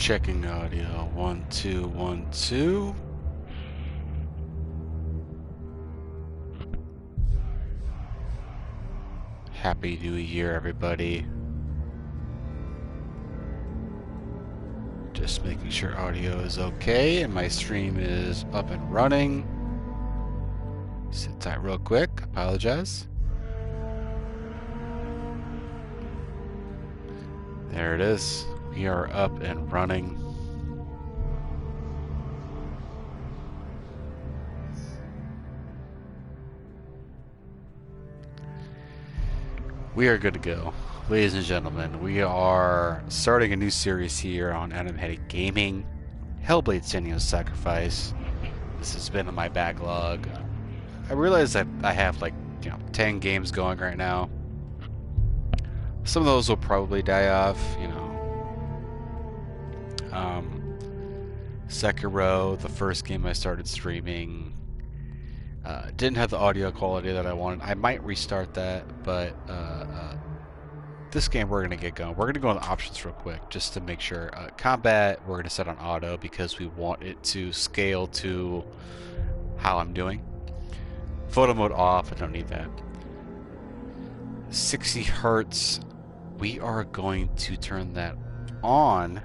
Checking audio. 1 2 1 2. Happy New Year, everybody. Just making sure audio is okay and my stream is up and running. Sit tight real quick. Apologize. There it is. We are up and running. We are good to go. Ladies and gentlemen, we are starting a new series here on Animated Gaming. Hellblade: Senua's Sacrifice. This has been in my backlog. I realize that I have like, 10 games going right now. Some of those will probably die off, Sekiro, the first game I started streaming, didn't have the audio quality that I wanted. I might restart that, but this game we're going to get going. We're going to go on the options real quick just to make sure. Combat, we're going to set on auto because we want it to scale to how I'm doing. Photo mode off, I don't need that. 60 hertz, we are going to turn that on.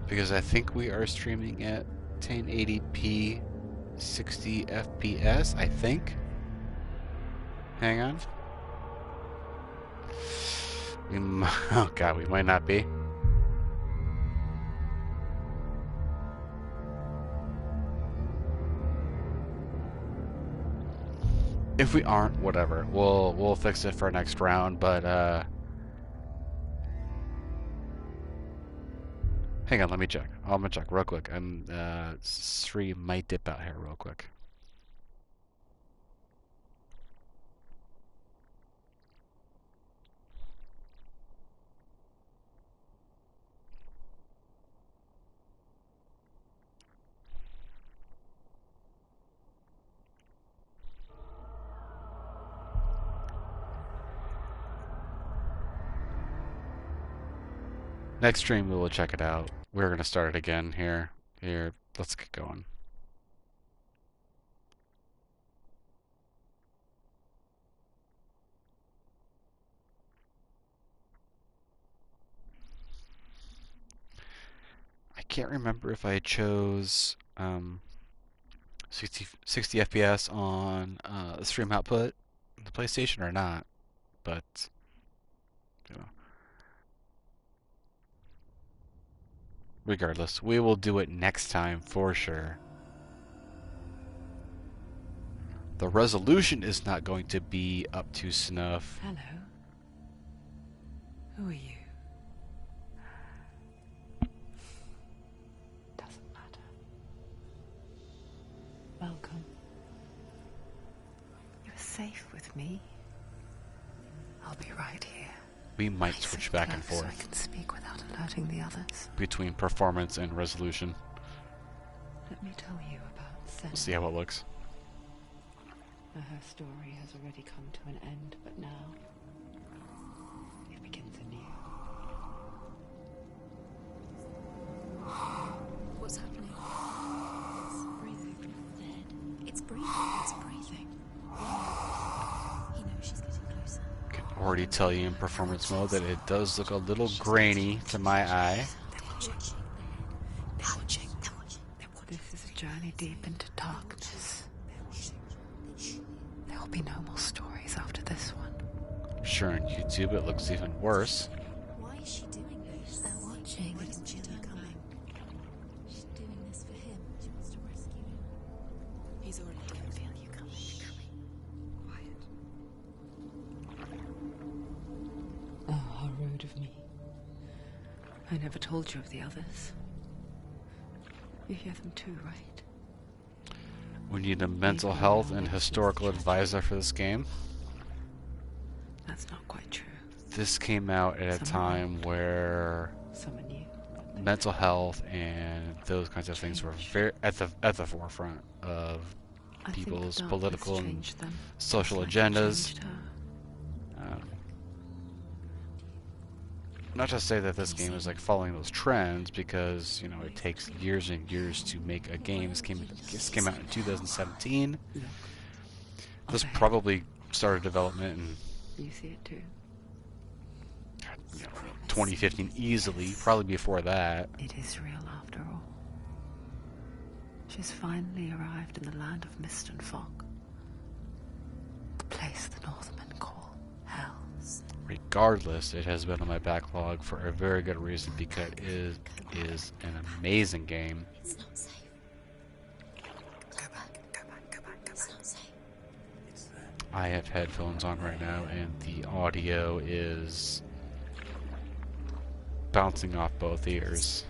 Because I think we are streaming at 1080p 60 FPS, I think. Hang on. Oh god, we might not be. If we aren't, whatever. We'll fix it for next round, but hang on, let me check. I'm gonna check real quick. Stream might dip out here real quick. Next stream, we will check it out. We're gonna start it again here. Let's get going. I can't remember if I chose 60 FPS on the stream output, the PlayStation, or not, but regardless, we will do it next time for sure. The resolution is not going to be up to snuff. Hello. Who are you? Doesn't matter. Welcome. You're safe with me. I'll be right here. We might switch back and forth. So I can speak without alerting the others. Between performance and resolution. Let me tell you about Senua. We'll see how it looks. Her story has already come to an end, but now it begins anew. What's happening? It's breathing. Dead. It's breathing. It's breathing. He knows she's getting closer. Can already tell you in performance mode that it does look a little grainy to my eye. They're watching. They're watching. They're watching. They're watching. This is a journey deep into darkness. There will be no more stories after this one. Sure, on YouTube it looks even worse. Why is she doing this? They're watching. Why doesn't she turn coming? She's doing this for him. She wants to rescue him. He's already dead. I feel you coming. Quiet. Oh, how rude of me. I never told you of the others. You hear them too, right? We need a mental health and historical advisor for this game. That's not quite true. This came out at a time where Someone new. mental health and those kinds of things were very at the forefront of I think the people's darkness political and changed them, social just like it agendas. changed her. Not to say that this game is like following those trends, because you know it takes years and years to make a game. This came out in 2017. Look, This up ahead. probably started development in You see it too. 2015 easily, probably before that. It is real after all. She's finally arrived in the land of mist and fog. The place the Northmen call Hell. Regardless, it has been on my backlog for a very good reason, because it is an amazing game. It's not safe. Go back. It's not safe. I have headphones on right now, and the audio is bouncing off both ears.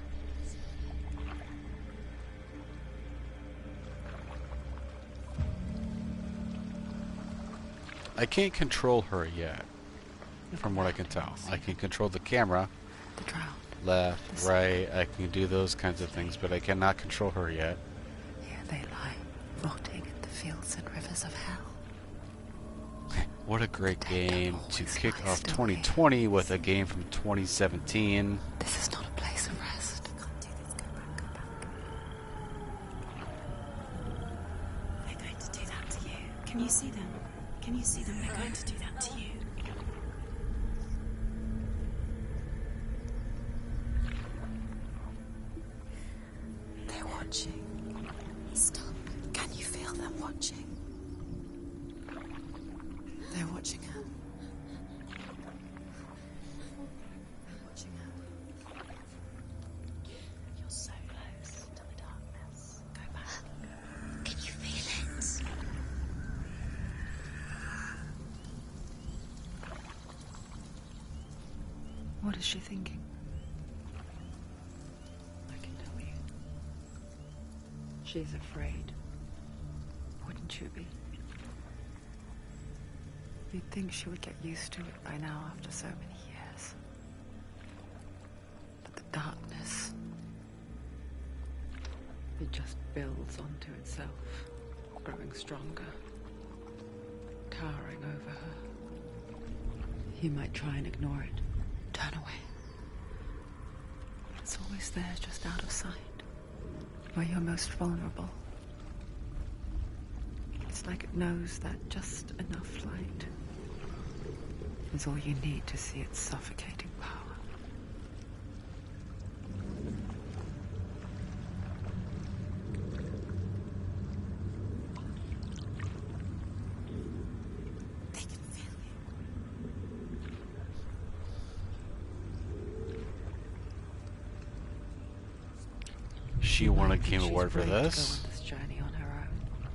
I can't control her yet, from what I can tell. I can control the camera, The drowned. left, right, I can do those kinds of things, but I cannot control her yet. Here they lie, rotting in the fields and rivers of hell. What a great game to kick off 2020 with a game from 2017. This is not a place of rest. Can't do this. Go back. They're going to do that to you. Can you see them? Can you see them? They're going to do that to you. They're watching. Stop. Can you feel them watching? They're watching her. They're watching her. You're so close to the darkness. Go back. Can you feel it? What is she thinking? I can tell you. She's afraid. Wouldn't you be? You'd think she would get used to it by now after so many years. But the darkness, it just builds onto itself, growing stronger, towering over her. You might try and ignore it, turn away. But it's always there, just out of sight, where you're most vulnerable. It's like it knows that just enough light is all you need to see its suffocating power. They can feel you. She won a Game She's Award for brave to go this. on this journey on her own.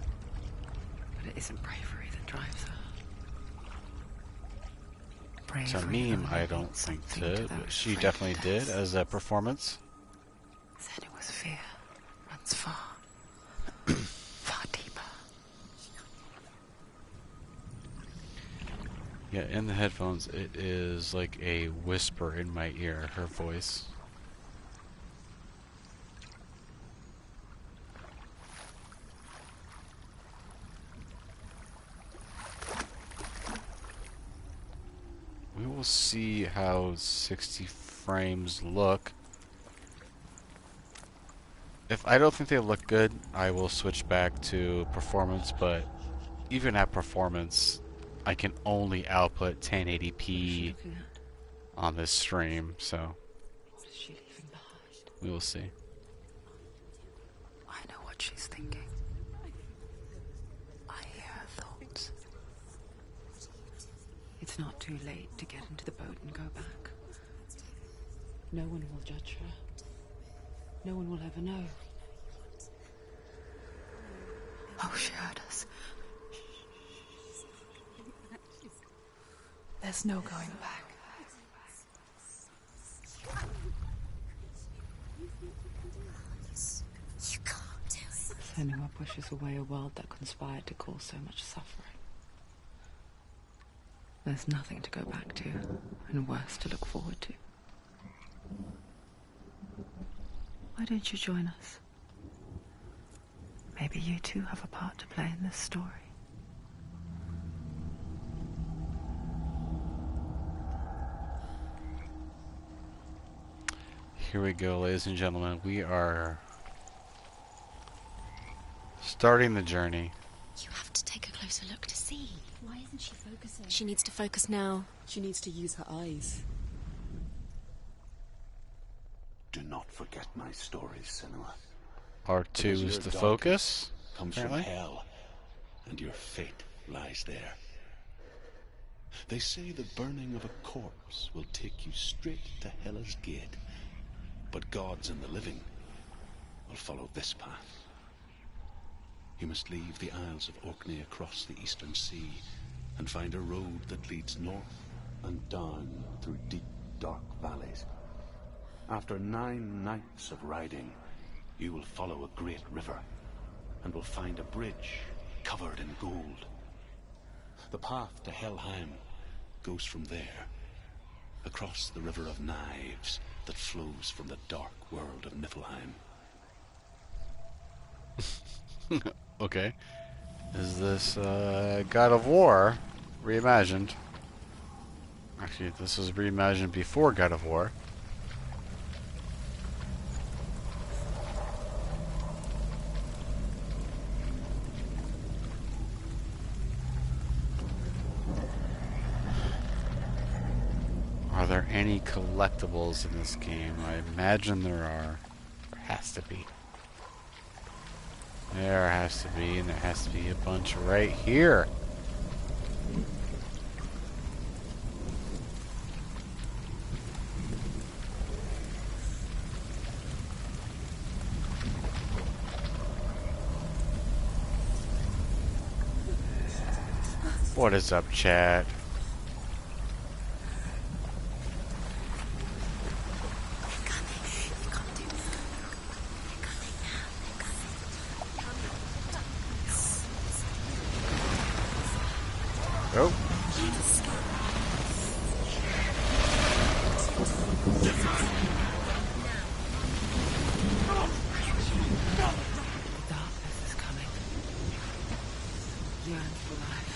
But it isn't bravery that drives her. To Bravery me, only I don't means think something to did, those but she afraid definitely of did death. as a performance. Senua's fear runs far, far deeper. Yeah, in the headphones, it is like a whisper in my ear, her voice. We will see how 60 frames look. If I don't think they look good, I will switch back to performance, but even at performance, I can only output What is she 1080p looking at? on this stream, so What is she leaving behind? we will see. I know what she's thinking. I hear her thoughts. It's not too late to get into the boat and go back. No one will judge her. No one will ever know. Oh, she heard us. There's no going back. You can't do it. Senua pushes away a world that conspired to cause so much suffering. There's nothing to go back to, and worse to look forward to. Why don't you join us? Maybe you too have a part to play in this story. Here we go, ladies and gentlemen. We are starting the journey. You have to take a closer look to see. Why isn't she focusing? She needs to focus now. She needs to use her eyes. Do not forget my stories, Senua. R2 is the focus. Comes from hell, and your fate lies there. They say the burning of a corpse will take you straight to Hela's gate, but gods and the living will follow this path. You must leave the Isles of Orkney across the eastern sea and find a road that leads north and down through deep, dark valleys. After 9 nights of riding, you will follow a great river and will find a bridge covered in gold. The path to Helheim goes from there, across the River of Knives that flows from the dark world of Niflheim. Okay. Is this God of War reimagined? Actually, this was reimagined before God of War. Are there any collectibles in this game? I imagine there are. There has to be. There has to be, and there has to be a bunch right here. What is up, chat? Oh. The darkness is coming. Yearns for life.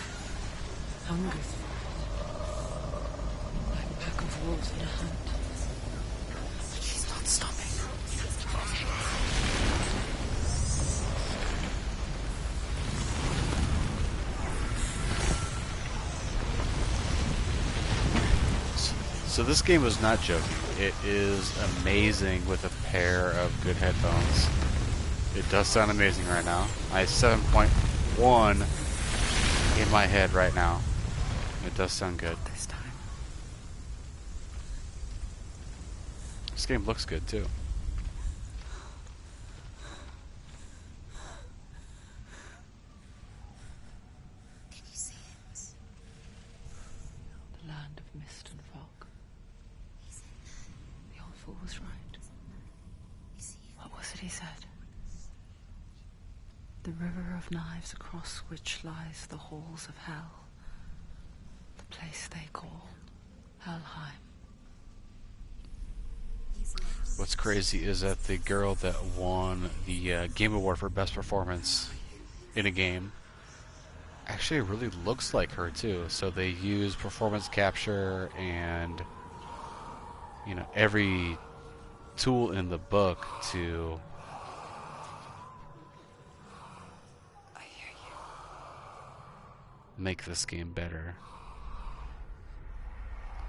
Hungers for it. Like a pack of wolves in a hunt. But she's not stopping. So this game was not joking. It is amazing with a pair of good headphones. It does sound amazing right now. I have 7.1 in my head right now. It does sound good. This time. This game looks good too. Can you see it? The land of mist and fog. The old fool was right. What was it he said? The river of knives across which lies the halls of hell. The place they call Helheim. What's crazy is that the girl that won the Game Award for Best Performance in a game actually really looks like her too. So they use performance capture and, you know, every tool in the book to make this game better.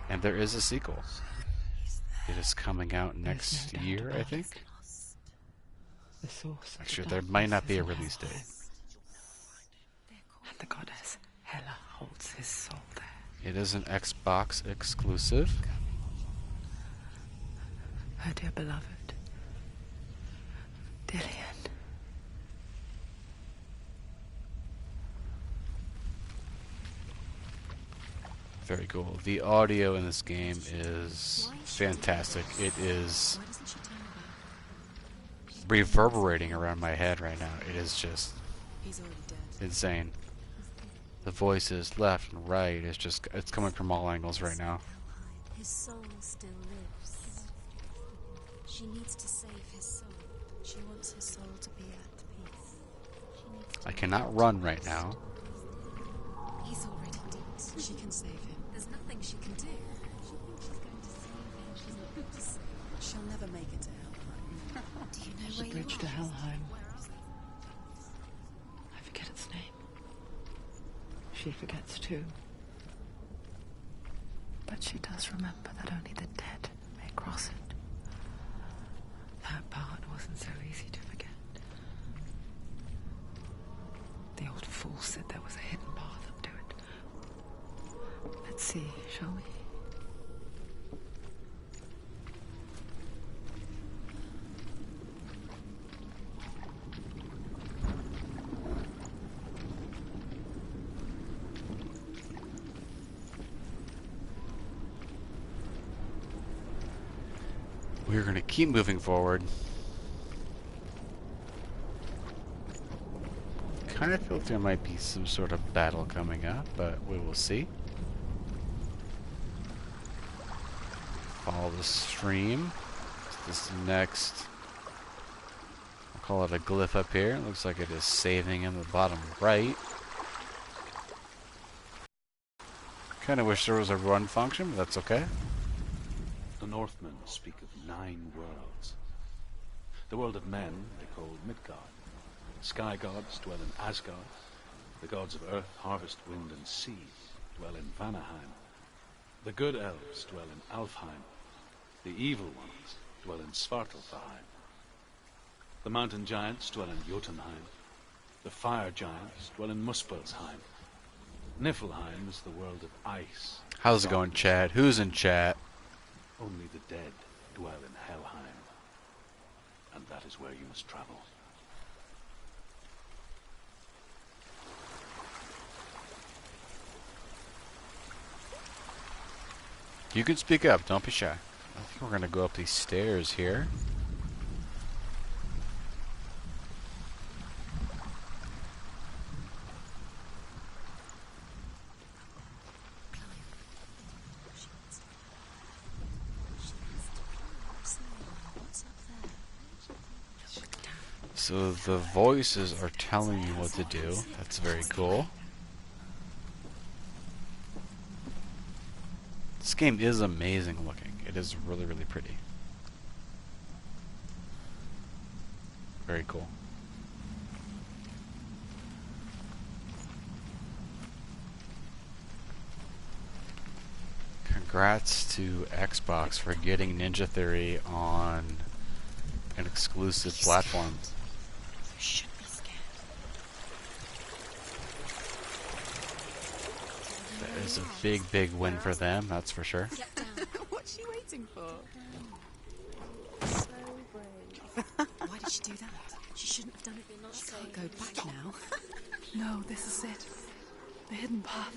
And there is a sequel. It is coming out next year, I think. The source of Actually, the there might not darkness be is a in release date. And the goddess Hela holds his soul there. It is an Xbox exclusive. Her dear beloved, Dillian. Very cool. The audio in this game is fantastic. It is Why doesn't she turn around? reverberating around my head right now. It is just He's already dead. insane. The voices left and right is just, it's coming from all angles right now. His soul still lives. She needs to save his soul. She wants his soul to be at peace. I cannot run right now. He's already dead. She can save him. There's nothing she can do. She thinks she's going to save him. She's not going to save him. She'll never make it to Helheim. Do you know There's where a bridge you to are? Helheim. I forget its name. She forgets too. But she does remember that only the dead may cross it. That part wasn't so easy to forget. The old fool said there was a hidden path up to it. Let's see, shall we? We're going to keep moving forward. Kind of feel like there might be some sort of battle coming up, but we will see. Follow the stream. This next, I'll call it a glyph up here. It looks like it is saving in the bottom right. Kind of wish there was a run function, but that's okay. The Northmen speak of 9 worlds. The world of men they call Midgard. Sky gods dwell in Asgard. The gods of earth, harvest, wind, and sea dwell in Vanaheim. The good elves dwell in Alfheim. The evil ones dwell in Svartalfheim. The mountain giants dwell in Jotunheim. The fire giants dwell in Muspelheim. Niflheim is the world of ice. How's it going, chat? Who's in chat? Only the dead dwell in Helheim. And that is where you must travel. You can speak up, don't be shy. I think we're gonna go up these stairs here. So the voices are telling you what to do. That's very cool. This game is amazing looking. It is really, really pretty. Very cool. Congrats to Xbox for getting Ninja Theory on an exclusive platform. You should be scared. That is a big, big win for them, that's for sure. Get down. What's she waiting for? So brave. Why did she do that? She shouldn't have done it. You're not She safe. can't go back now. No, this is it. The hidden path.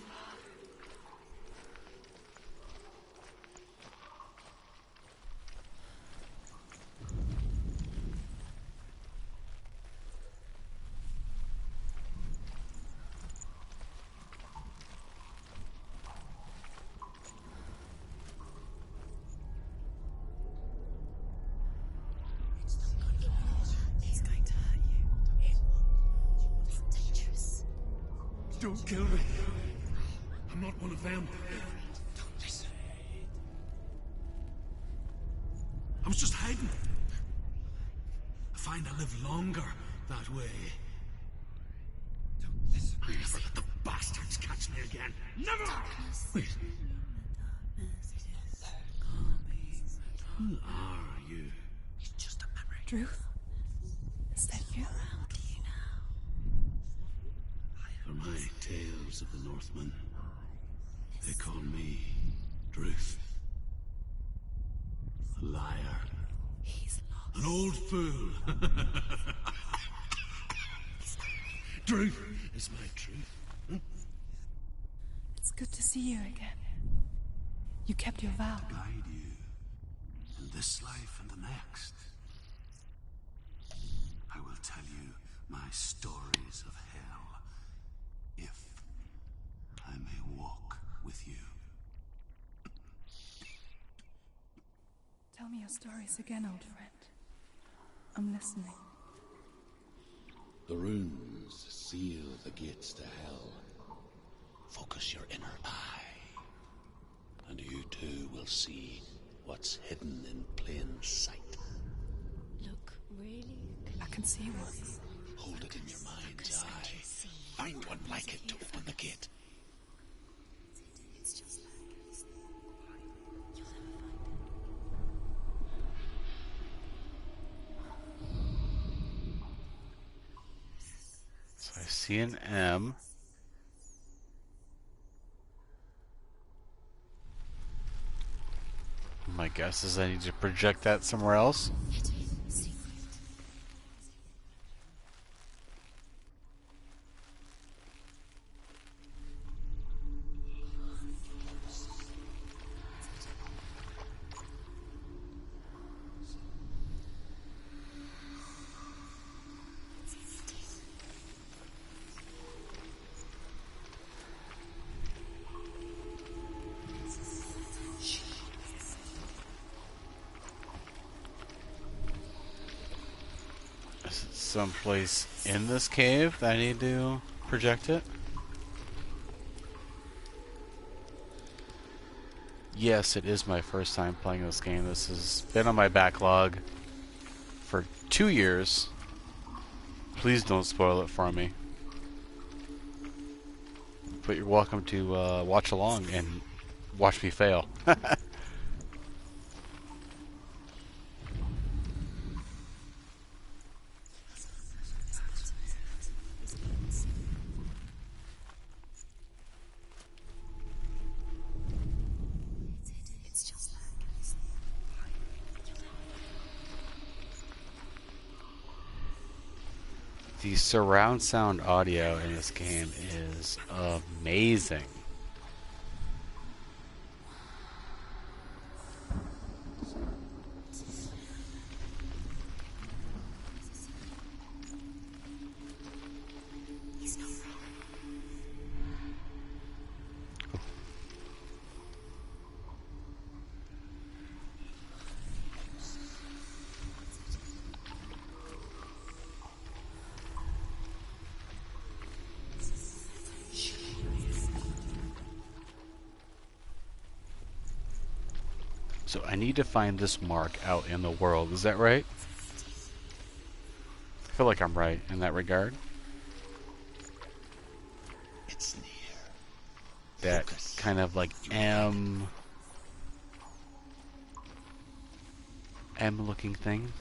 He's going to hurt you. It's dangerous. Don't kill me. I'm not one of them. Don't listen. I was just hiding. I find I live longer that way. Don't listen. I'll never let the bastards catch me again. Never! Wait. Who are you? It's just a memory. Druth? Is that you? Around you now. For my tales of the Northmen, they call me Druth. A liar. He's lost. An old fool. Druth is my truth. It's good to see you again. You kept your vow. Guide you in this life and the next. I will tell you my stories of hell, if I may walk with you. Tell me your stories again, old friend. I'm listening. The runes seal the gates to hell. Focus your inner eye, and you too will see what's hidden in plain sight. Look really I can see one. Hold it in your mind's eye. Find one like it to open the gate. it's just like you'll never find So I see an M. My guess is I need to project that somewhere else. it. Secret. Is it someplace in this cave that I need to project it? Yes, it is my first time playing this game. This has been on my backlog for 2 years. Please don't spoil it for me. But you're welcome to watch along and watch me fail. It's just like The surround sound audio in this game is amazing. he's not wrong. So I need to find this mark out in the world. Is that right? I feel like I'm right in that regard. It's near. That kind of like M looking thing.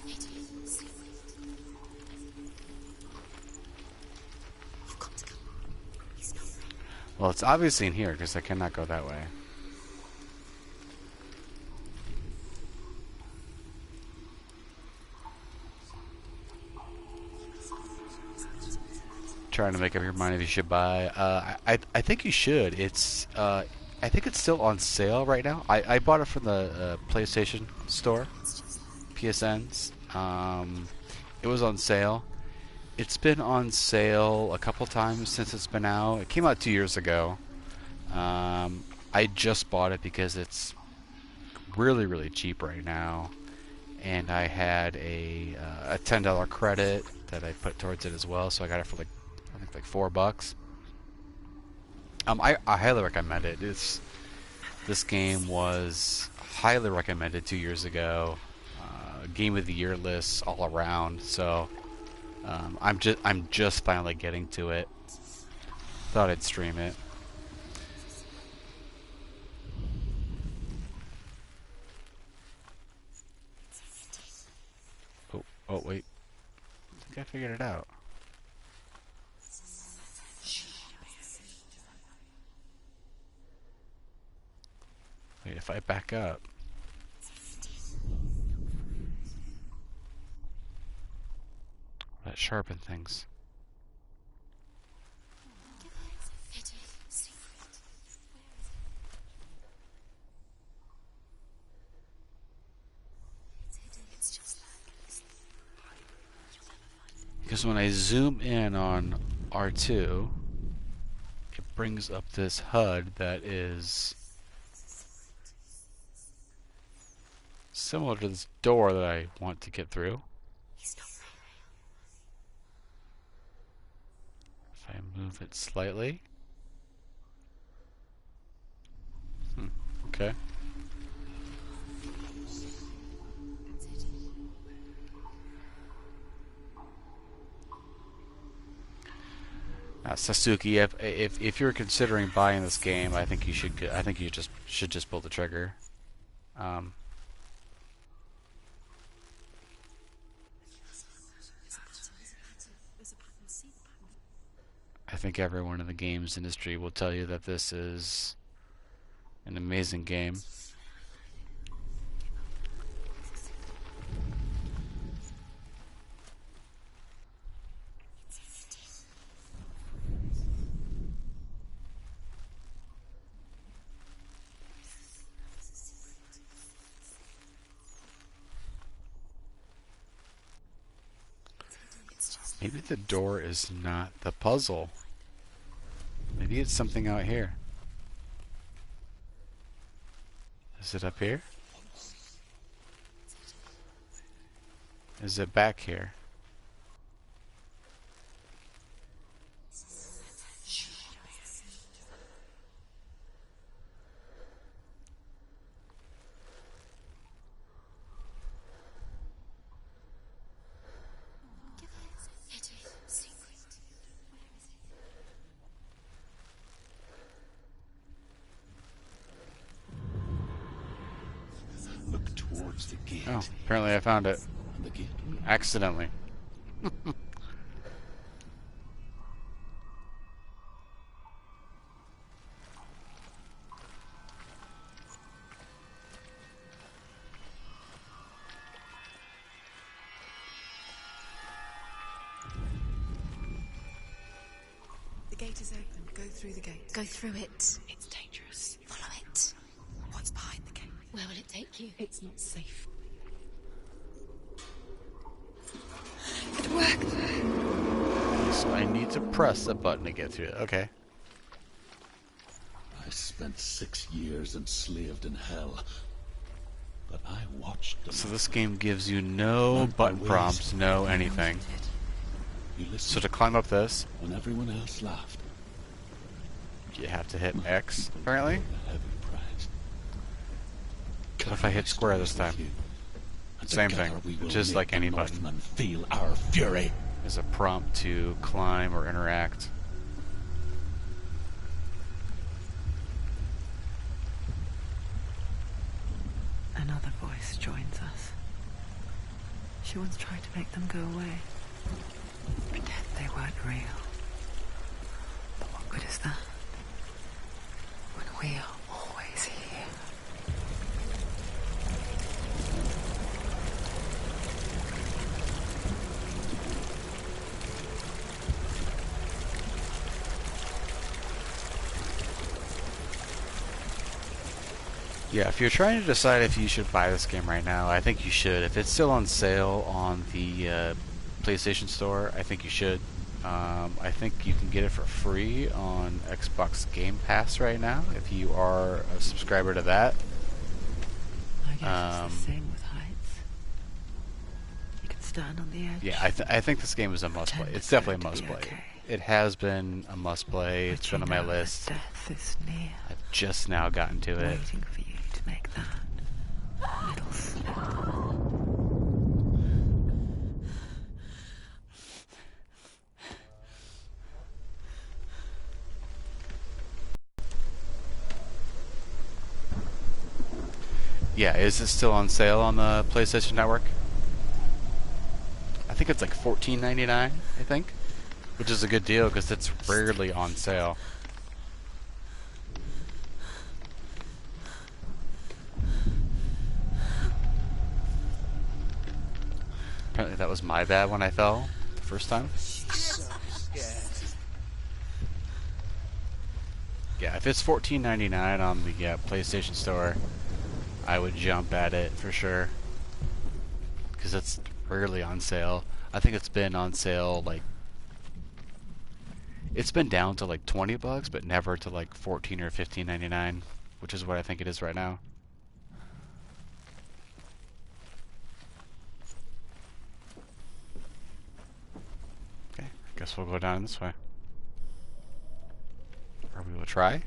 You've got to come. He's not wrong. Well, it's obviously in here because I cannot go that way. Trying to make up your mind if you should buy. I think you should. It's I think it's still on sale right now. I bought it from the PlayStation Store, PSN's. It was on sale. It's been on sale a couple times since it's been out. It came out 2 years ago. I just bought it because it's really, really cheap right now, and I had a $10 credit that I put towards it as well. So I got it for like I think like $4. I highly recommend it. This game was highly recommended 2 years ago. Game of the Year lists all around. So I'm just finally getting to it. Thought I'd stream it. Oh wait. I think I figured it out. Wait, if I back up. That sharpen things. Because when I zoom in on R2, it brings up this HUD that is similar to this door that I want to get through. He's not If I move it slightly. Okay. Sasuke, if you're considering buying this game, I think you should. I think you should just pull the trigger. I think everyone in the games industry will tell you that this is an amazing game. Maybe the door is not the puzzle. Maybe it's something out here. Is it up here? Is it back here? Look towards the gate. Oh, apparently I found it. And the gate. Accidentally. The gate is open. Go through the gate. Go through it. It's dangerous. Follow it. What's behind the gate? Where will it take you? It's not safe. It worked. So I need to press a button to get through it. Okay. I spent 6 years enslaved in hell. But I watched them. So this game gives you no Learned my button ways. prompts, no anything. You So listened to climb up this, when everyone else laughed. you have to hit X, apparently. A heavy prize. What if I hit square this time? Same thing, just like any button. Northmen feel our fury. There's a prompt to climb or interact. Another voice joins us. She once tried to make them go away. Pretend they weren't real. But what good is that? When we are always here. Yeah, if you're trying to decide if you should buy this game right now, I think you should. If it's still on sale on the PlayStation Store, I think you should. I think you can get it for free on Xbox Game Pass right now, if you are a subscriber to that. I guess it's the same with heights. You can stand on the edge. Yeah, I think this game is a must-play. It's definitely a must-play. Okay. It has been a must-play. It's been on my list. Death is near, I've just now gotten to it. waiting for you to make that little step. Yeah, is it still on sale on the PlayStation Network? I think it's like $14.99, I think, which is a good deal because it's rarely on sale. Apparently that was my bad when I fell the first time. Yeah, if it's $14.99 on the PlayStation Store, I would jump at it for sure, because it's rarely on sale. I think it's been on sale like, it's been down to like $20, but never to like $14 or $15.99, which is what I think it is right now. guess we'll go down this way. Or we will try.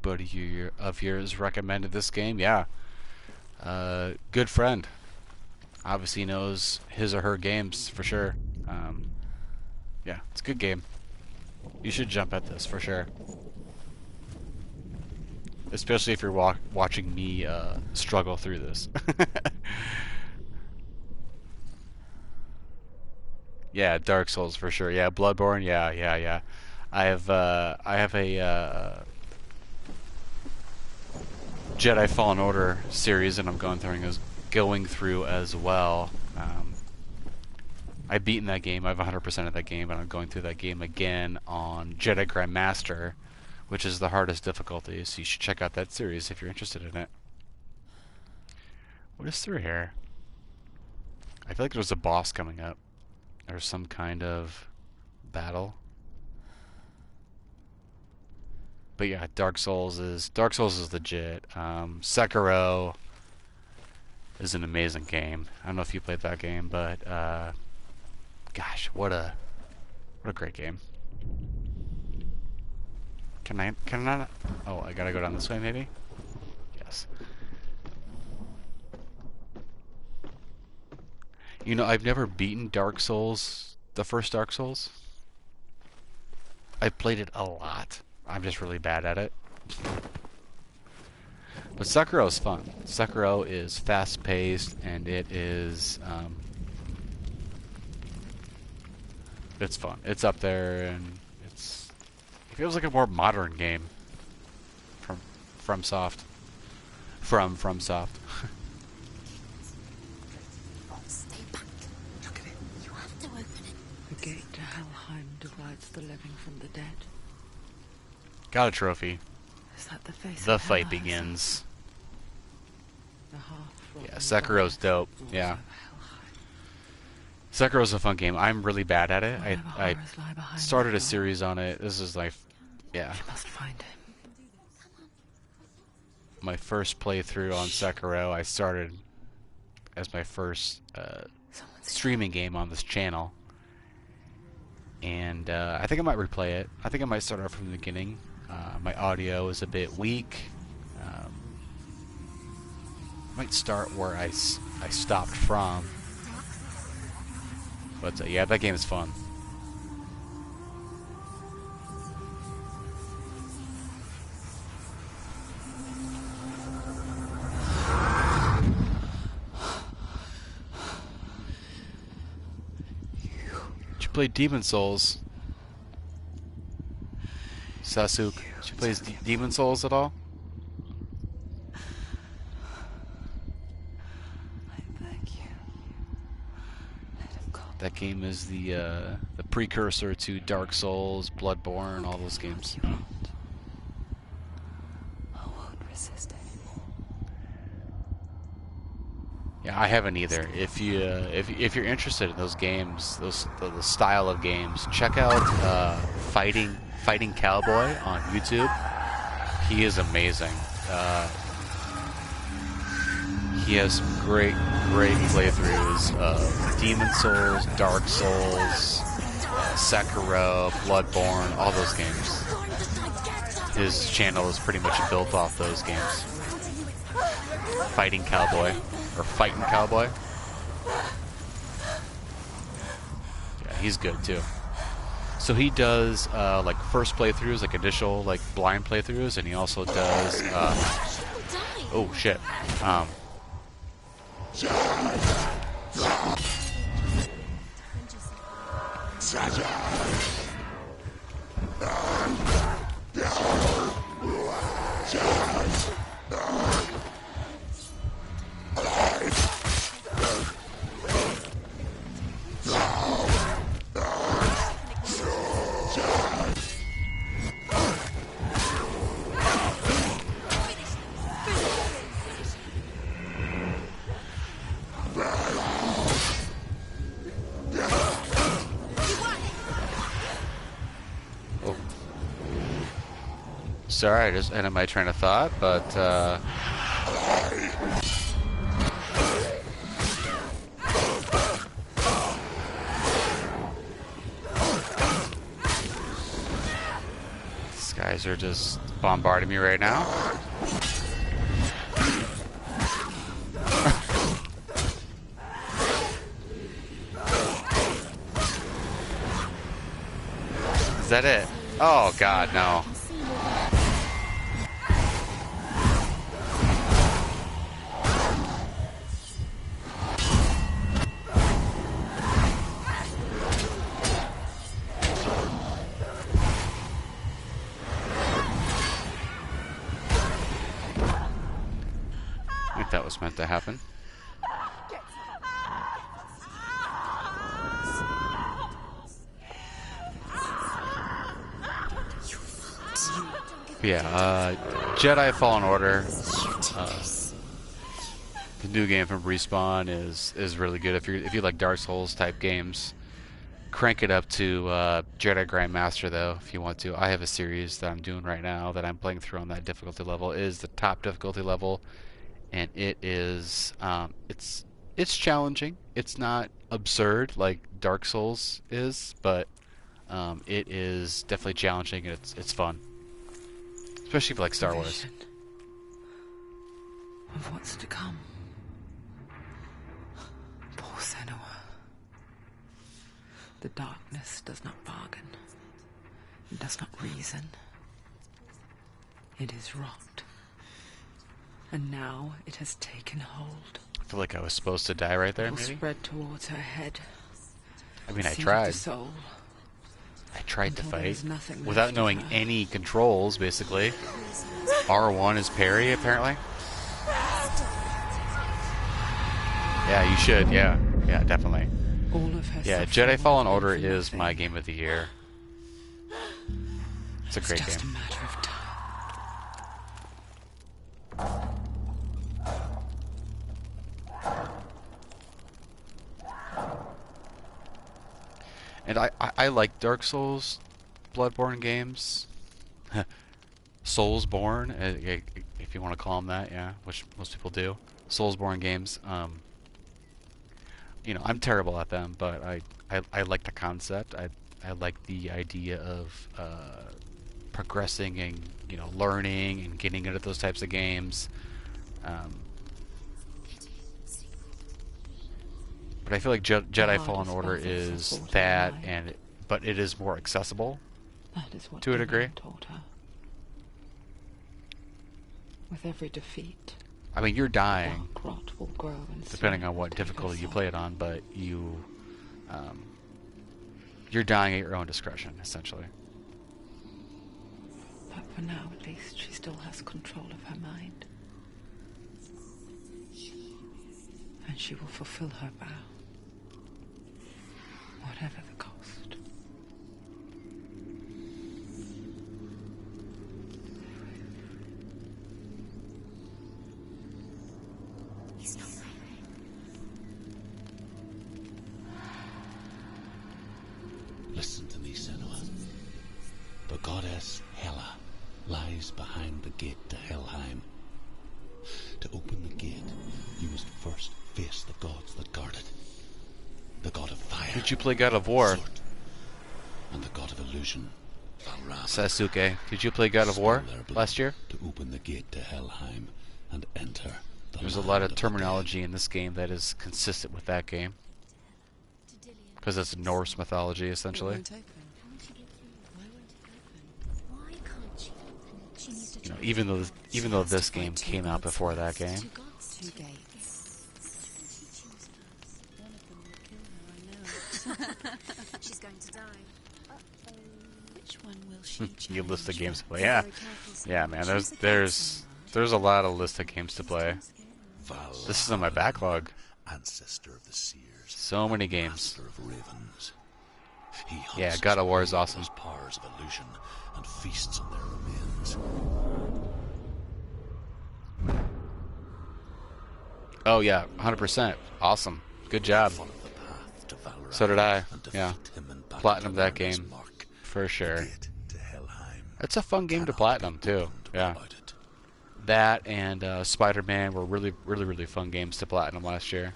Buddy of yours recommended this game. Yeah. Good friend. Obviously knows his or her games for sure. Yeah, it's a good game. You should jump at this for sure. Especially if you're watching me struggle through this. Yeah, Dark Souls for sure. Yeah, Bloodborne. Yeah. I have a Jedi Fallen Order series, and I'm going through as well. I've beaten that game. I have 100% of that game, and I'm going through that game again on Jedi Grandmaster, which is the hardest difficulty. So you should check out that series if you're interested in it. What is through here? I feel like there's a boss coming up. There's some kind of battle. But yeah, Dark Souls is legit. Sekiro is an amazing game. I don't know if you played that game, but gosh, what a great game. Can I? Oh, I gotta go down this way, maybe. Yes. You know, I've never beaten Dark Souls, the first Dark Souls. I've played it a lot. I'm just really bad at it. But Sekiro is fun. Sekiro is fast-paced, and it is it's fun. It's up there, and it feels like a more modern game from FromSoft. Stay back. Look at it. You have to open it. The gate to Helheim divides the living from the dead. Got a trophy. Is that the face The of fight Helheim? begins. The half-rotten Yeah, Sekiro's dope. walls Yeah. of Helheim. Sekiro's a fun game. I'm really bad at it. Whatever I horrors lie behind started the a door, series on it. This is like, yeah, she must find him. my first playthrough on Sekiro. I started as my first streaming game on this channel. And I think I might replay it. I think I might start off from the beginning. My audio is a bit weak. Might start where I stopped from. But yeah, that game is fun. Did you play Demon Souls? Sasuke, did you play Demon Souls at all? I beg you. Let him go. That game is the precursor to Dark Souls, Bloodborne, all those games. I won't resist anymore. Yeah, I haven't either. If you're interested in those games, the style of games, check out Fighting Cowboy on YouTube. He is amazing. He has some great playthroughs of Demon Souls, Dark Souls, Sekiro, Bloodborne, all those games. His channel is pretty much built off those games. Fighting Cowboy. Or Fighting Cowboy. Yeah, he's good too. So he does like first playthroughs, like initial like blind playthroughs, and he also does oh shit. Sorry, I just ended my train of thought, but these guys are just bombarding me right now. Is that it? Oh God, no. I think that was meant to happen. Yeah, Jedi Fallen Order, the new game from Respawn is really good. If you like Dark Souls type games, crank it up to Jedi Grandmaster though if you want to. I have a series that I'm doing right now that I'm playing through on that difficulty level. It is the top difficulty level, and it is it's challenging. It's not absurd like Dark Souls is, but it is definitely challenging and it's fun. Especially if you like Star Wars. Of what's to come. Poor Senua. The darkness does not bargain. It does not reason. It is rot. And now it has taken hold. I feel like I was supposed to die right there, It will maybe? spread towards her head. I mean, I Seed of tried. the soul. I tried to Until there fight is nothing without left of knowing her. any controls, basically. R1 is parry, apparently. Yeah, you should. Yeah, yeah, definitely. All of her Yeah, suffering Jedi Fallen will be Order for is nothing. my game of the year. It's a great It's just game. a matter of time. And I like Dark Souls, Bloodborne games. Soulsborne, if you want to call them that, yeah, which most people do. Soulsborne games. You know, I'm terrible at them, but I like the concept. I like the idea of progressing and, you know, learning and getting into those types of games. But I feel like Jedi hardest Fallen Order battles are is fought in that, life. and but it is more accessible. That is what To a Dylan degree. told her. With every defeat, I mean, you're dying, dark rot will grow and depending soon on what take her difficulty you soul. play it on, but you're dying at your own discretion, essentially. But for now, at least, she still has control of her mind. And she will fulfill her vow. Whatever the cost. He's not right. Listen to me, Senua. The goddess Hela lies behind the gate to Helheim. To open the gate, you must first face the gods that guard it. The god of fire, Did you play God of War, Sword, and the god of illusion, Valravn. Sasuke? Did you play God of War Spill their blood last year? to open the gate to Helheim and enter the There's a land lot of of the terminology in this game that is consistent with that game, because it's Norse mythology, essentially. It won't open. Why can't she? She needs to You know, try. even though this game came out before that game. Two gods. Two gates. One of them will kill her, I know. She's going to die. Which one will she challenge? You list of games to play. Be Yeah, very careful, yeah, Senua. man. Choose the There's a lot of list of games to play. Valravn, This is on my backlog. ancestor of the seers, So many games. master of ravens. He hunts Yeah, God of War is his prey awesome. with his powers of illusion and feasts on their remains. Oh yeah, 100%. Awesome. Good job. Follow the path to Valravn So did I. and Yeah. defeat him and battle Platinum to that learn his game. mark, For the sure. gate to Helheim. It's a fun game to cannot platinum be too. opened Yeah. without it. That and Spider-Man were really fun games to platinum last year.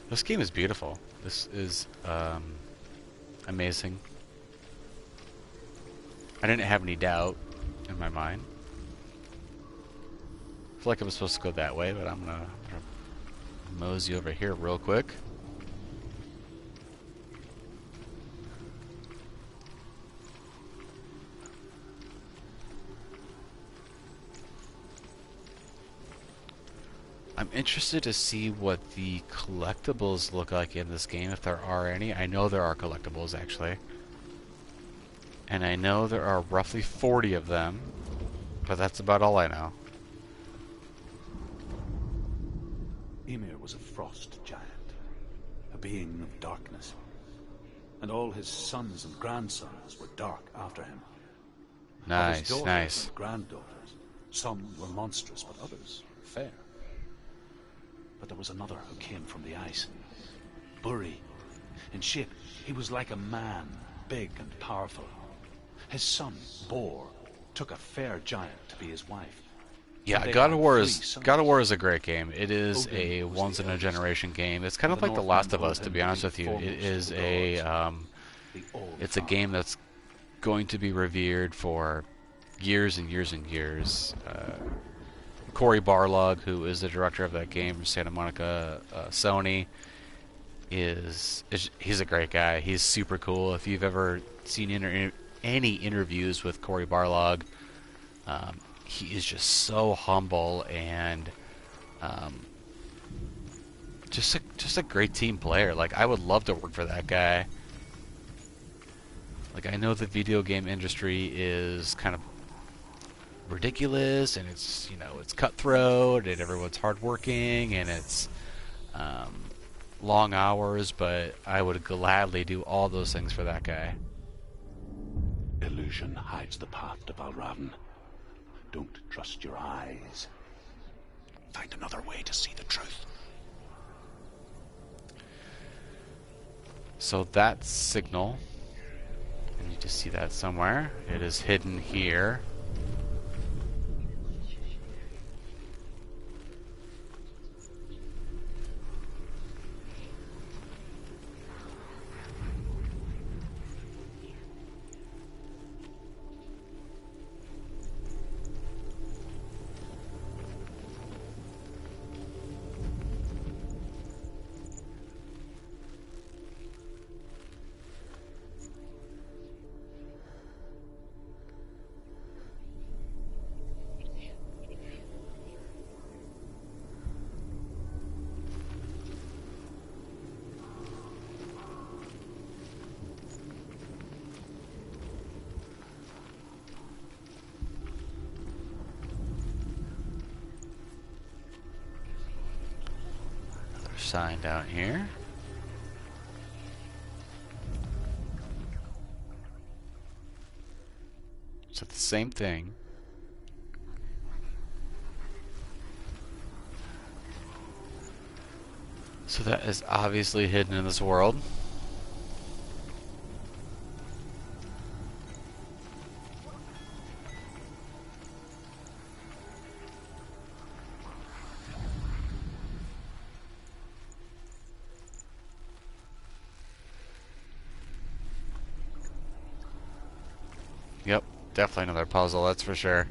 This game is beautiful. This is amazing. I didn't have any doubt in my mind. I feel like I was supposed to go that way, but I'm gonna mosey over here real quick. I'm interested to see what the collectibles look like in this game, if there are any. I know there are collectibles, actually. And I know there are roughly 40 of them, but that's about all I know. Ymir was a frost giant, a being of darkness, and all his sons and grandsons were dark after him. Of his Nice, daughters nice. and granddaughters, some were monstrous, but others fair. But there was another who came from the ice. Buri. In shape, he was like a man, big and powerful. His son, Bor, took a fair giant to be his wife. Yeah, And they God had of War 3 is sons. God of War is a great game. It is Odin a was the once in a eldest. generation game. It's kind And of the like The Northmen Last of told Us, to him be to honest be with you. It foremost is of the a gods. The old it's a father. game that's going to be revered for years and years and years. Cory Barlog, who is the director of that game from Santa Monica, Sony, he's a great guy. He's super cool. If you've ever seen any interviews with Cory Barlog, he is just so humble and just a great team player. Like, I would love to work for that guy. Like, I know the video game industry is kind of ridiculous, and it's, you know, it's cutthroat, and everyone's hardworking, and it's long hours, but I would gladly do all those things for that guy. Illusion hides the path to Valravn. Don't trust your eyes. Find another way to see the truth. So that signal, I need to see that somewhere. It is hidden here. Sign down here. So the same thing. So that is obviously hidden in this world. Yep, definitely another puzzle, that's for sure.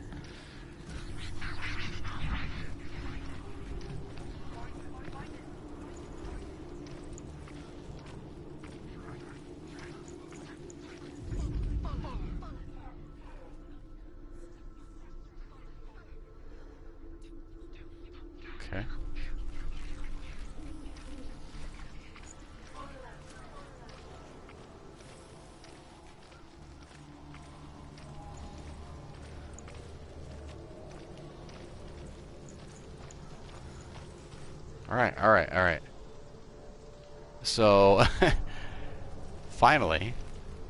Okay. Alright. So, finally,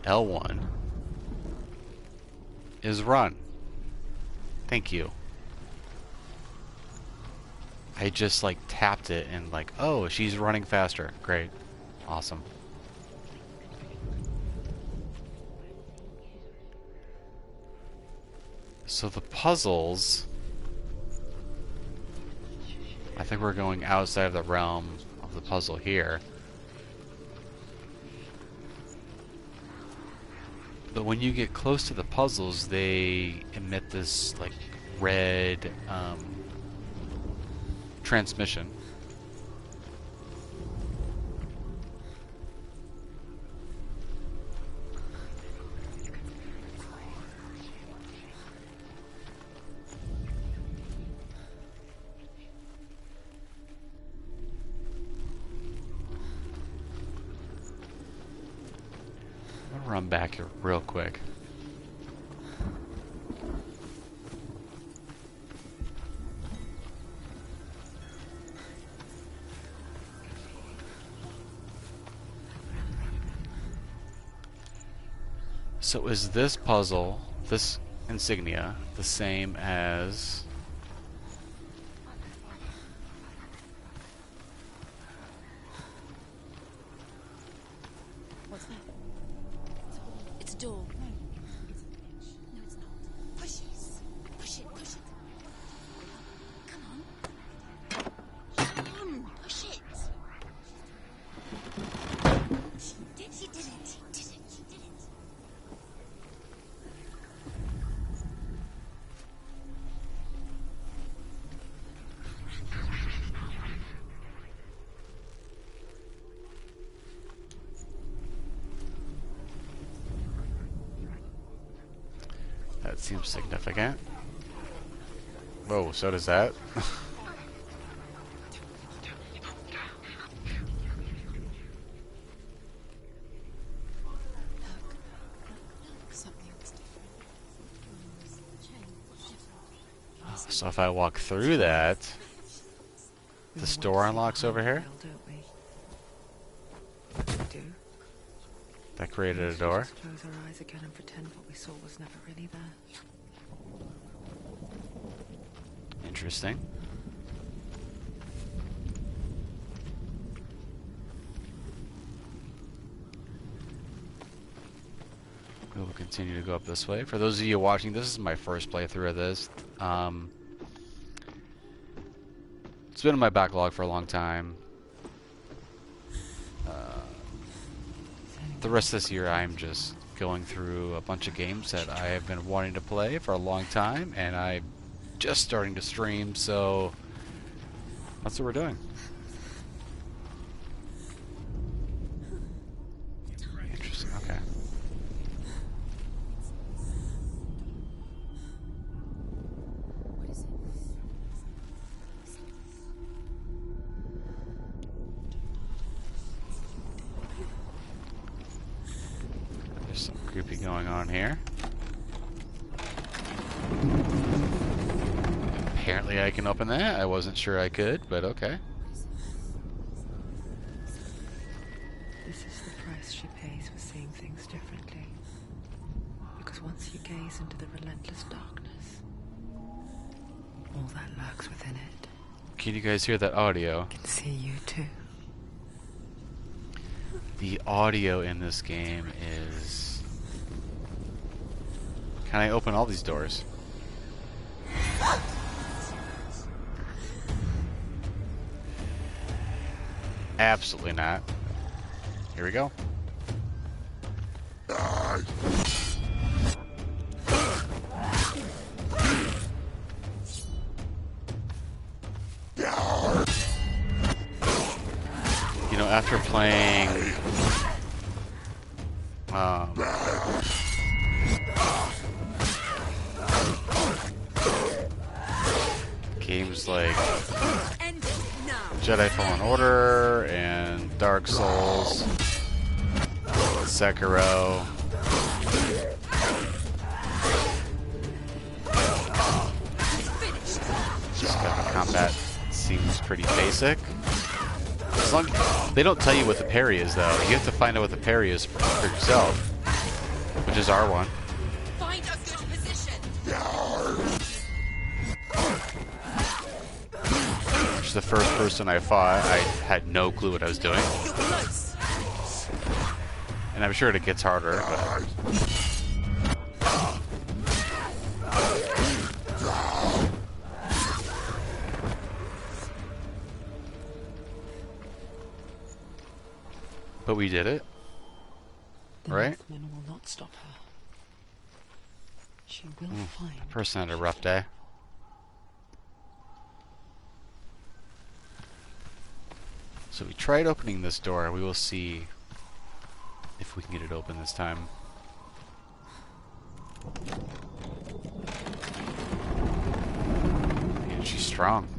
L1 is run. Thank you. I just like tapped it and like, oh, she's running faster. Great. Awesome. So the puzzles, I think we're going outside of the realm of the puzzle here. But when you get close to the puzzles, they emit this like red transmission. I'm gonna run back here real quick. So is this puzzle, this insignia, the same as... What's that? It's a door. No, it's not. Push it. Push it. Push it. Come on. Come on. Push it. She did it. She did it. She did it. That seems significant. Whoa, so does that? Something's different. So if I walk through that, this door unlocks over here? Don't we? We do. That created a Should door. just close our eyes again and pretend what we saw was never really there. Interesting. We will continue to go up this way. For those of you watching, this is my first playthrough of this. It's been in my backlog for a long time. The rest of this year, I'm just going through a bunch of games that I have been wanting to play for a long time, and I'm just starting to stream, so that's what we're doing. Interesting, okay. What is it? There's some creepy going on here. Apparently I can open that. I wasn't sure I could, but okay. This is the price she pays for seeing things differently. Because once you gaze into the relentless darkness, all that lurks within it Can you guys hear that audio? can see you too. The audio in this game is... Can I open all these doors? Absolutely not. Here we go. You know, after playing games like Jedi Fallen Order and Dark Souls, Sekiro. Just got the combat seems pretty basic. As long they don't tell you what the parry is, though. You have to find out what the parry is for yourself, which is R1. Find a good position. There's the first person I fought, I had no clue what I was doing. And I'm sure it gets harder, but... But we did it. The Right? Northmen will not stop her. She will find. That person had a rough day. So we tried opening this door. We will see if we can get it open this time. Man, she's strong.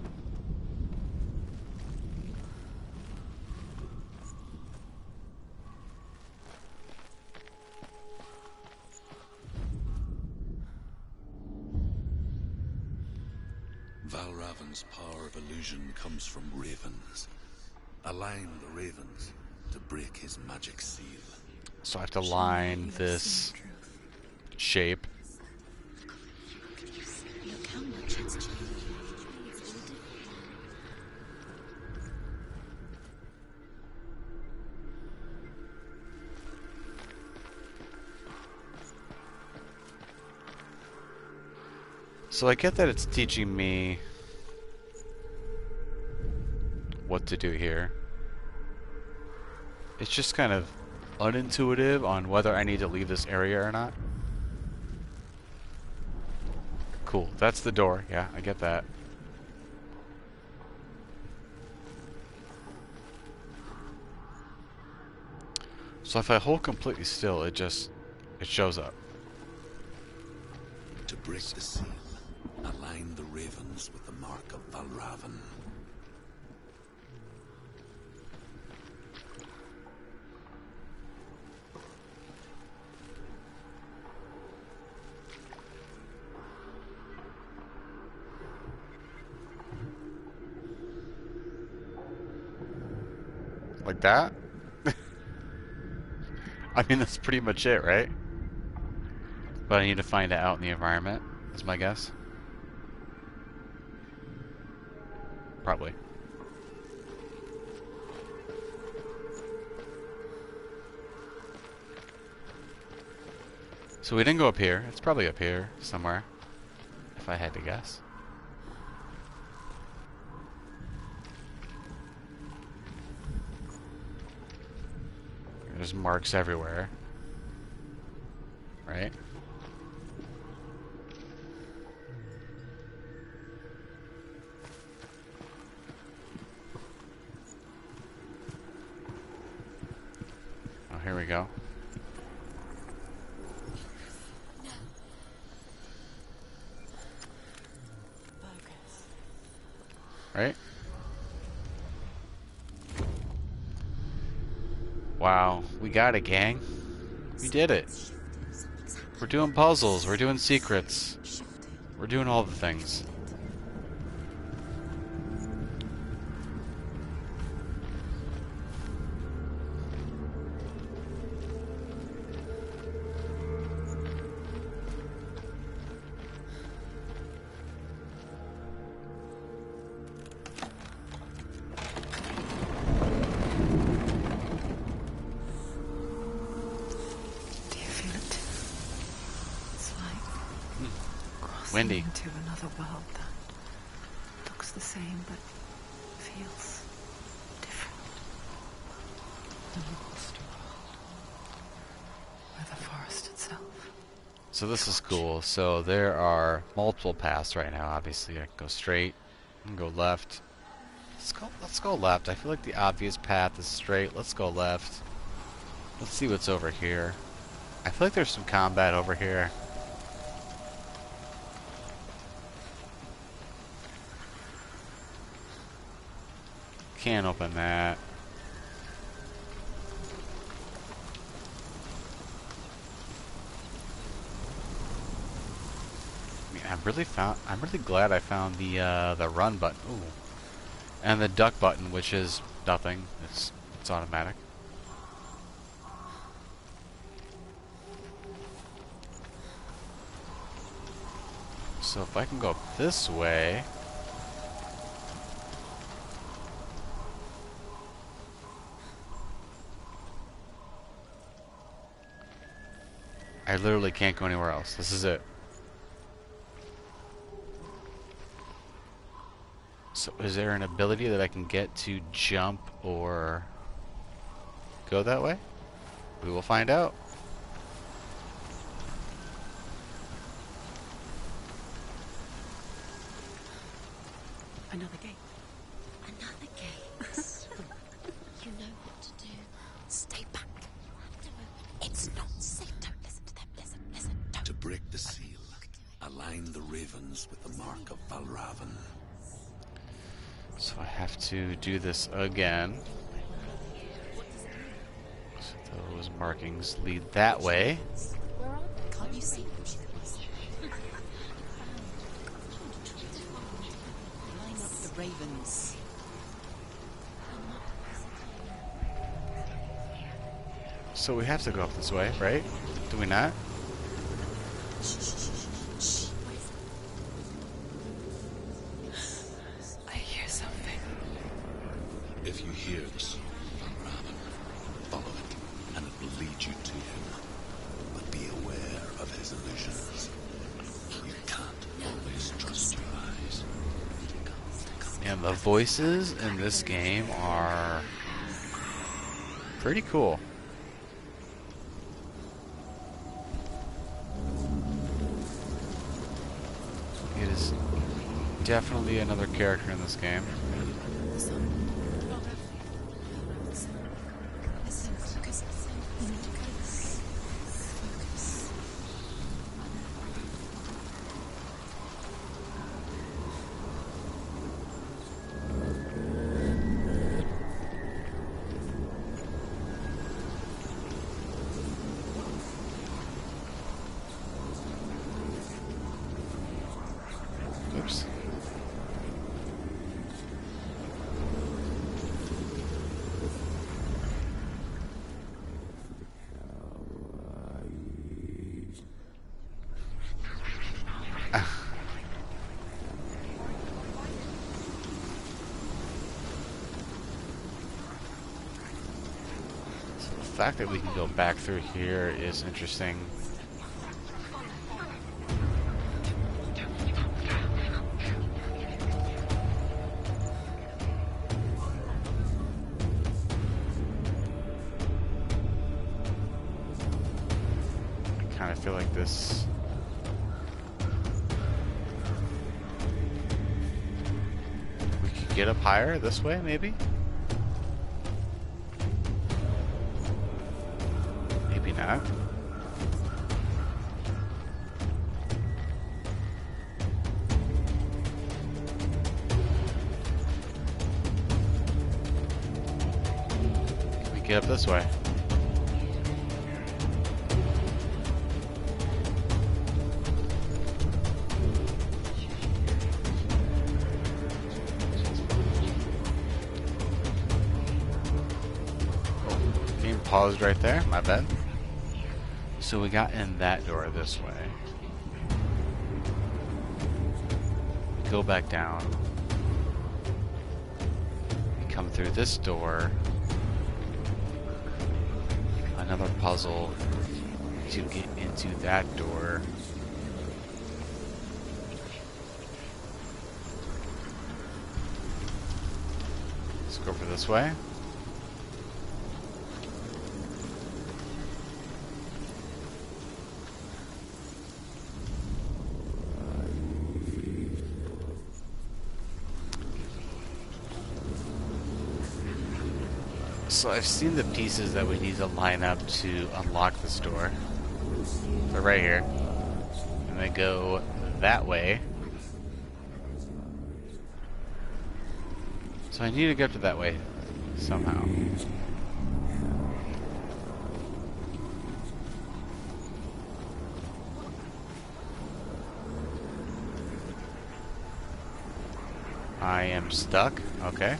Valravan's power of illusion comes from ravens. Align the ravens to break his magic seal. So I have to line this shape. Look how much it's changed. So I get that it's teaching me what to do here. It's just kind of unintuitive on whether I need to leave this area or not. Cool, that's the door. Yeah, I get that. So if I hold completely still, it shows up. To break the seal, align the ravens with the mark of Valravan. Like that? I mean, that's pretty much it, right? But I need to find it out in the environment, is my guess. Probably. So we didn't go up here. It's probably up here somewhere, if I had to guess. There's marks everywhere. Right? Oh, here we go. Focus. Right? Wow, we got it, gang. We did it. We're doing puzzles, we're doing secrets. We're doing all the things. Do you feel it? It's like crossing Windy. into another world that looks the same but feels different. The lost world, or the forest itself. So this is cool. So there are multiple paths right now, obviously. I can go straight, I can go left. Let's go left. I feel like the obvious path is straight. Let's go left. Let's see what's over here. I feel like there's some combat over here. Can't open that. I mean, I'm really glad I found the run button. Ooh. And the duck button, which is nothing. It's automatic. So if I can go up this way, I literally can't go anywhere else. This is it. So is there an ability that I can get to jump or go that way? We will find out. Another gate. Another gate. You know what to do. Stay back. You have to open. It's not safe. Don't listen to them. Listen. Don't. To break the seal, align the ravens with the mark of Valravan. So I have to do this again. So those markings lead that way. Where are they? Can't you see them? Line up the ravens. So we have to go up this way, right? Do we not? I hear something. If you hear the song of Valravan, follow it, and it will lead you to him. But be aware of his illusions. You can't always trust your eyes. And the voices in this game are pretty cool. It is definitely another character in this game. Oops. So the fact that we can go back through here is interesting. I feel like this. We could get up higher this way, maybe? Maybe not. Can we get up this way? Paused right there, my bad. So we got in that door this way. We go back down. We come through this door. Another puzzle to get into that door. Let's go over this way. So I've seen the pieces that we need to line up to unlock this door. They're right here. And they go that way. So I need to go to that way somehow. I am stuck. Okay.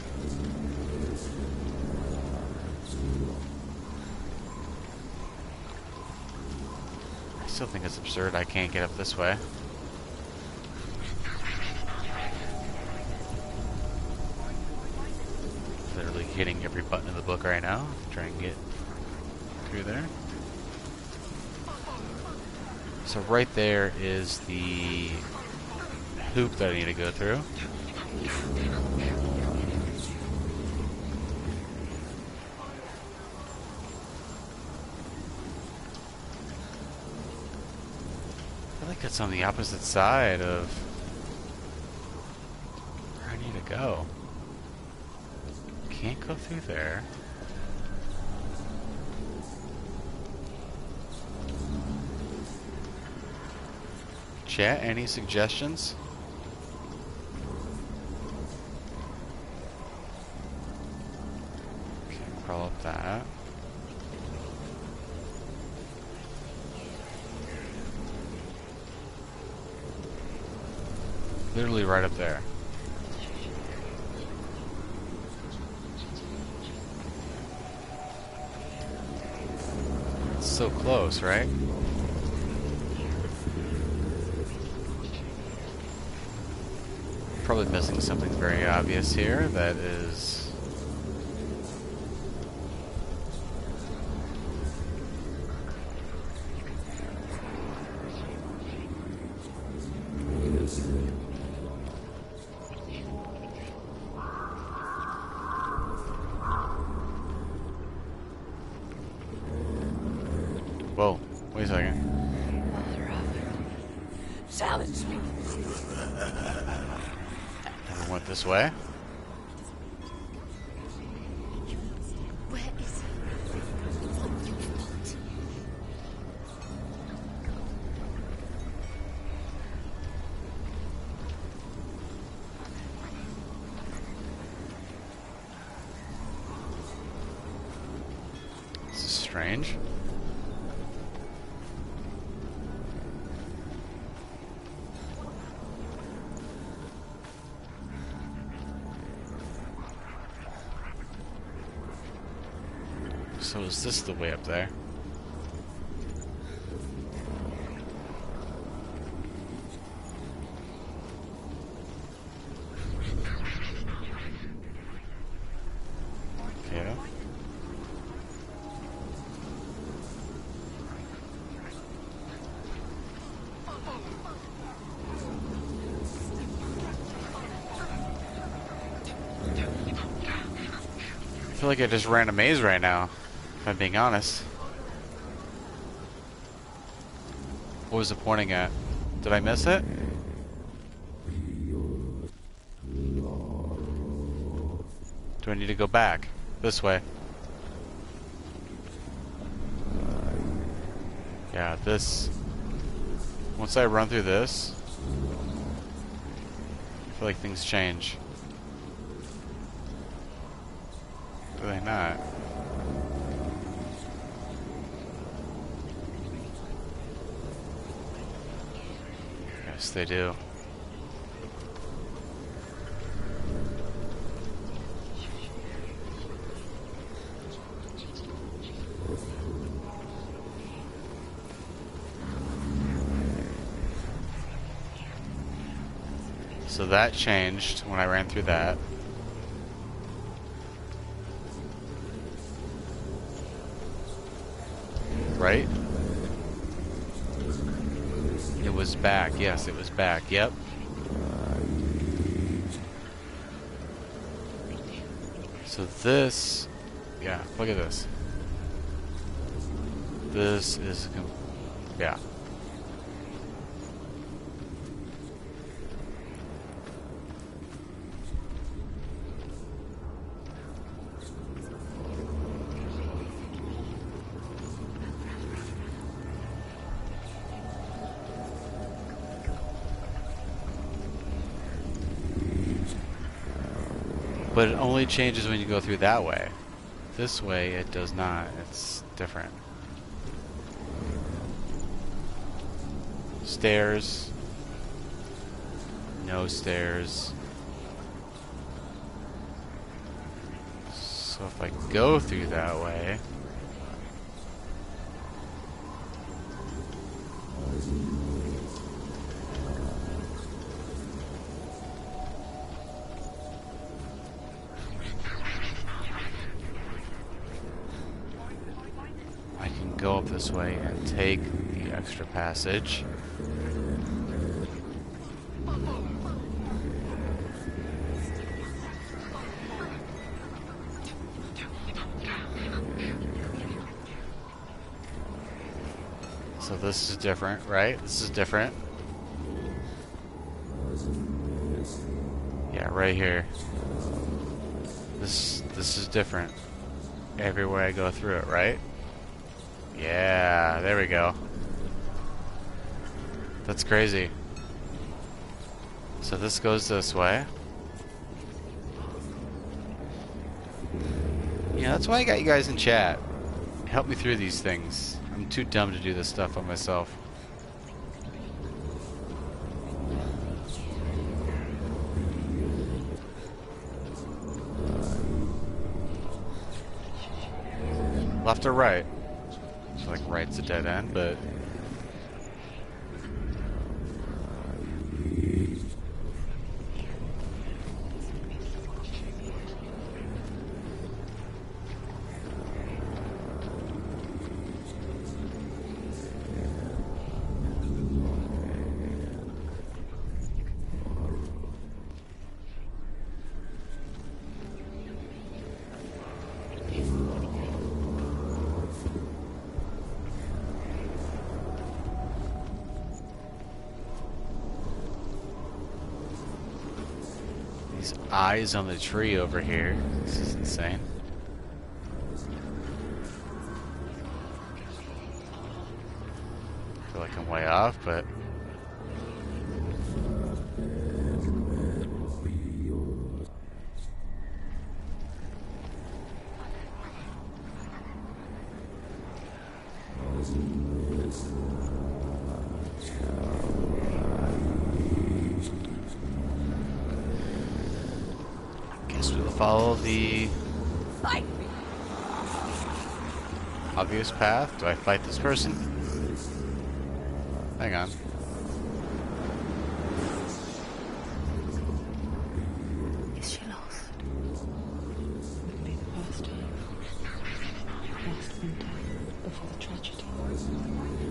I still think it's absurd I can't get up this way. Literally hitting every button in the book right now to try and get through there. So right there is the hoop that I need to go through. I feel like it's on the opposite side of where I need to go. Can't go through there. Chat, any suggestions? Okay, crawl up that. Literally right up there. It's so close, right? Probably missing something very obvious here that is whoa, wait a second. Silence me. Never went this way. Where is he? What your fault? This is strange. So is this the way up there? Yeah. I feel like I just ran a maze right now, if I'm being honest. What was it pointing at? Did I miss it? Do I need to go back? This way. Yeah, this... Once I run through this, I feel like things change. Do they not? Yes, they do. So that changed when I ran through that. Right? It was back. Yes, it was back. Yep. So this... Yeah, look at this. This is... Yeah. But it only changes when you go through that way. This way, it does not. It's different. Stairs. No stairs. So if I go through that way... I can go up this way and take the extra passage. So this is different, right? This is different. Yeah, right here. This is different. Everywhere I go through it, right? Yeah, there we go. That's crazy. So this goes this way. Yeah, that's why I got you guys in chat. Help me through these things. I'm too dumb to do this stuff on myself. Left or right? I feel like right's a dead end, but... eyes on the tree over here. This is insane. I feel like I'm way off, but... follow the obvious path. Do I fight this person? Hang on. Is she lost? Would be the first time. Last winter, before the tragedy,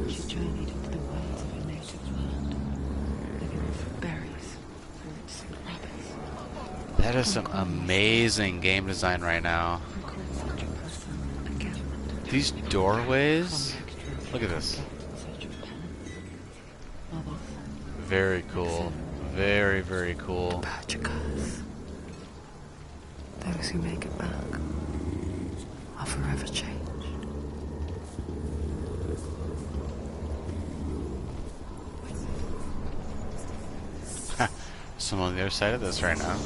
she journeyed into the wilds of her native land, living off berries, fruits, and rabbits. That is some amazing game design right now. These doorways, look at this. Very cool. Very, very cool. Purchasers, those who make it back, are forever changed. Someone on the other side of this right now.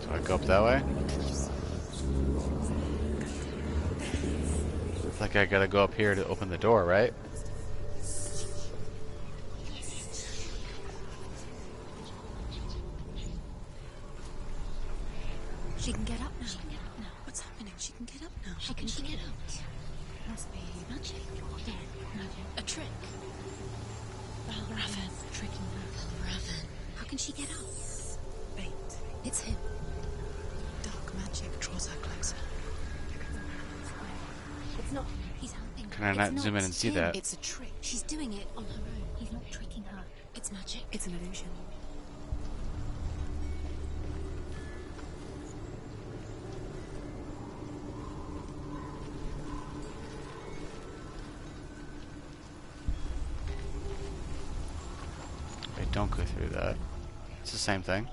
Do I go up that way? Looks like I gotta go up here to open the door, right? She can get up now. She can get up now. What's happening? She can get up now. How can she get up? Must be magic. Yeah, magic. A trick. Raven. Tricking her. Raven. How can she get up? Bait. It's him. Dark magic draws her closer. It's not. He's helping. Can I not zoom in and see that? It's a trick. She's doing it on her own. He's not tricking her. It's magic. It's an illusion. Don't go through that. It's the same thing.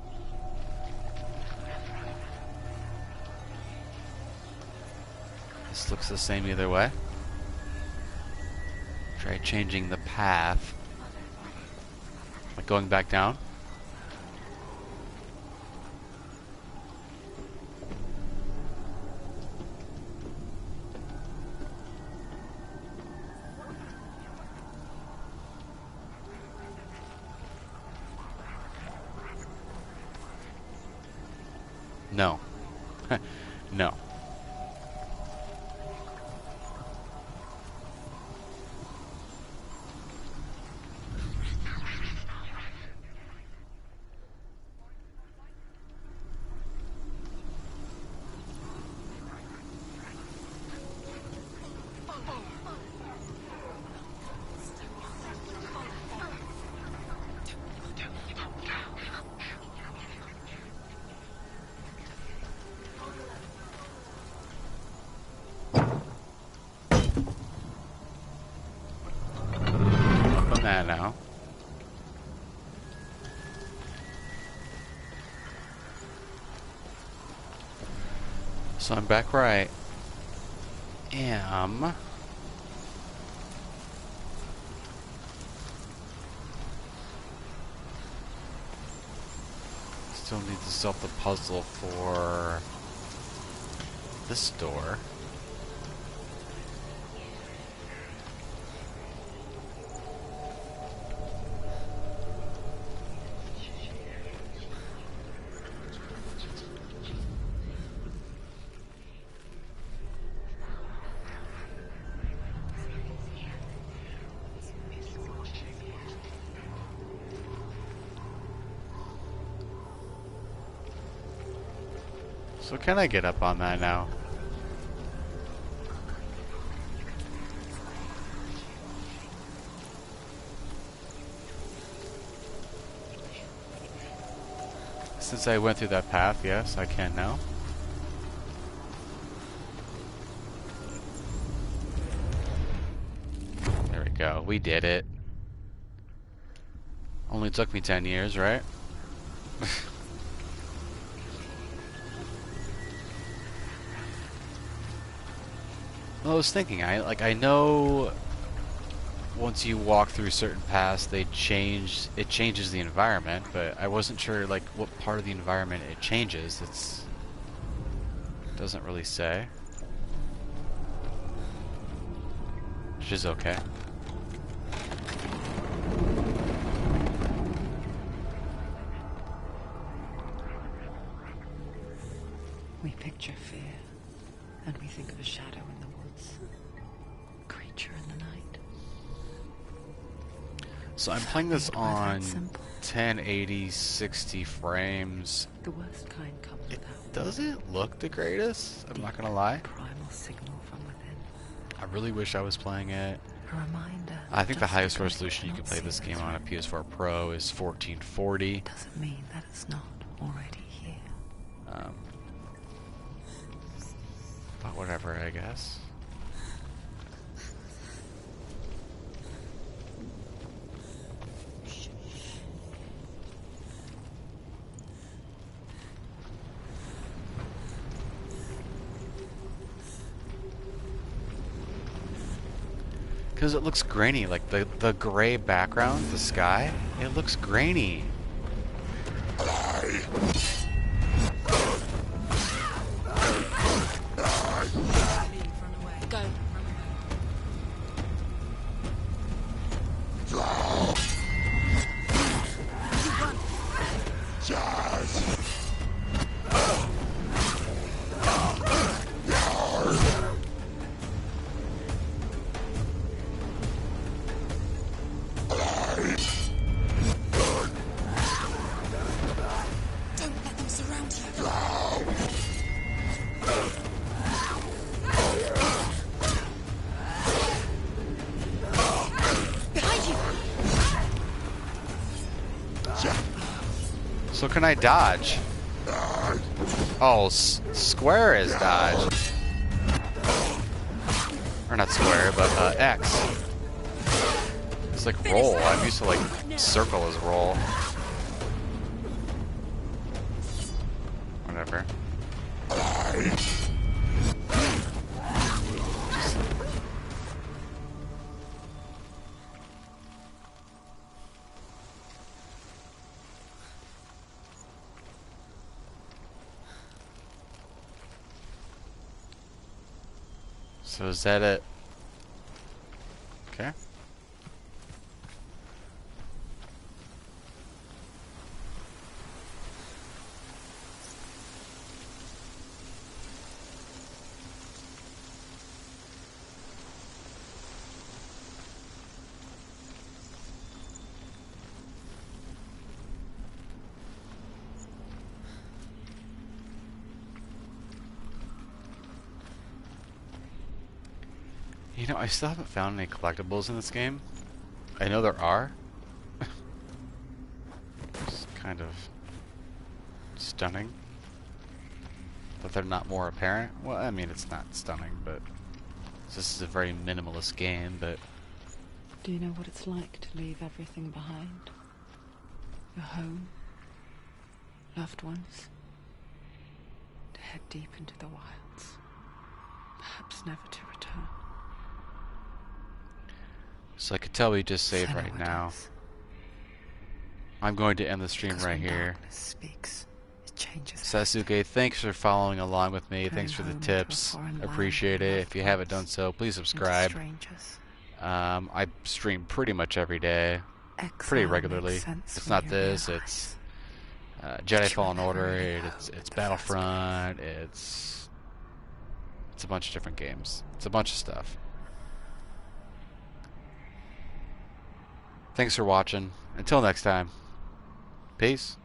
This looks the same either way. Try changing the path. Like going back down. No. No. Open that now. So I'm back where I am. Still need to solve the puzzle for this door. So can I get up on that now? Since I went through that path, yes, I can now. There we go. We did it. Only took me 10 years, right? Well, I was thinking, I know once you walk through certain paths, it changes the environment, but I wasn't sure like what part of the environment it changes. Doesn't really say, which is okay. We picture fear, and we think of a shadow in the woods, a creature in the night. So I'm playing this Made by that on simple. 1080, 60 frames. The worst kind comes It without doesn't look the greatest, I'm not gonna lie. primal signal from within. I really wish I was playing it. A reminder. I think the just highest because resolution you can cannot play see this game is on a real PS4 Pro is 1440. doesn't mean that it's not already here. But whatever, I guess. Because it looks grainy, like the gray background, the sky, it looks grainy. Go. Don't let them surround you. Behind you. So can I dodge? Oh, square is dodge. Or not square, but X. It's like roll. I'm used to like circle as roll. Whatever. So is that it? Okay. You know, I still haven't found any collectibles in this game. I know there are. It's kind of stunning that they're not more apparent. Well, I mean, it's not stunning, but this is a very minimalist game, but Do you know what it's like to leave everything behind? Your home, loved ones, to head deep into the wilds, perhaps never to return. so I could tell we just saved Senua right now. does. I'm going to end the stream Because right when here. darkness speaks, it changes Sasuke, thanks for following along with me. Going Thanks for the home to a tips. foreign land Appreciate with it. loved If you haven't done ones, so, please into subscribe. strangers. I stream pretty much every day, pretty Exile regularly. makes sense It's when not you this. realize It's that Jedi you Fallen were never Order. really home It's in the first Battlefront. It's a bunch of different games. It's a bunch of stuff. Thanks for watching. Until next time. Peace.